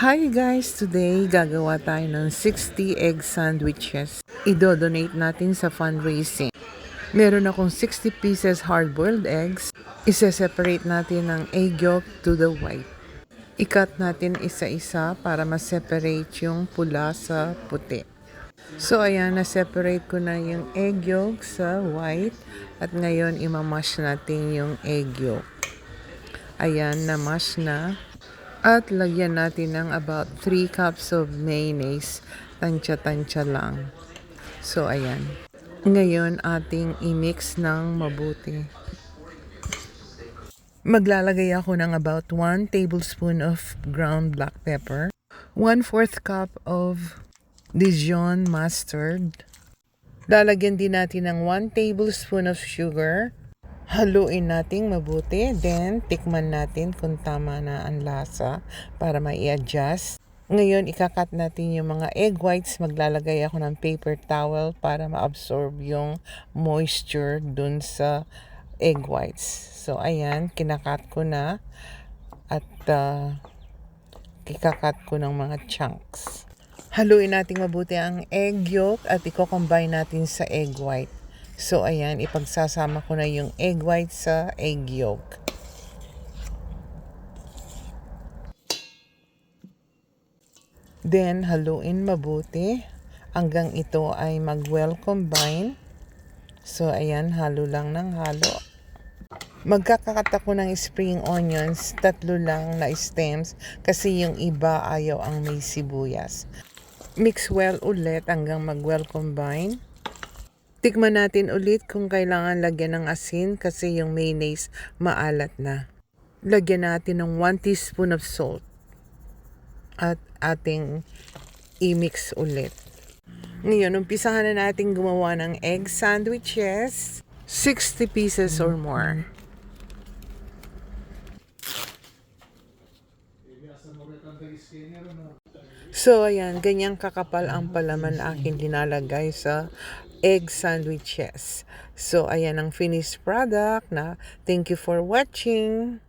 Hi guys! Today, gagawa tayo ng 60 egg sandwiches. Ido-donate natin sa fundraising. Meron akong 60 pieces hard-boiled eggs. Isa-separate natin ang egg yolk to the white. I-cut natin isa-isa para ma-separate yung pula sa puti. So ayan, na-separate ko na yung egg yolk sa white. At ngayon, imamash natin yung egg yolk. Ayan, na-mash na. At lagyan natin ng about 3 cups of mayonnaise. Tansya-tansya lang. So, ayan. Ngayon, ating i-mix ng mabuti. Maglalagay ako ng about 1 tablespoon of ground black pepper. 1/4 cup of Dijon mustard. Lalagyan din natin ng 1 tablespoon of sugar. Haluin natin mabuti. Then, tikman natin kung tama na ang lasa para mai-adjust. Ngayon, ikakat natin yung mga egg whites. Maglalagay ako ng paper towel para ma-absorb yung moisture dun sa egg whites. So, ayan, kinakat ko na at ikakat ko ng mga chunks. Haluin natin mabuti ang egg yolk at i-combine natin sa egg white. So, ayan, ipagsasama ko na yung egg white sa egg yolk. Then, haluin mabuti hanggang ito ay mag-well combine. So, ayan, halo lang ng halo. Magkakakat ako ng spring onions, 3 lang na stems kasi yung iba ayaw ang may sibuyas. Mix well ulit hanggang mag-well combine. Tikman natin ulit kung kailangan lagyan ng asin kasi yung mayonnaise maalat na. Lagyan natin ng 1 teaspoon of salt. At ating i-mix ulit. Ngayon, umpisahan na natin gumawa ng egg sandwiches. 60 pieces or more. So, ayan, ganyang kakapal ang palaman na aking dinalagay sa egg sandwiches. So, ayan ang finished product na. Thank you for watching.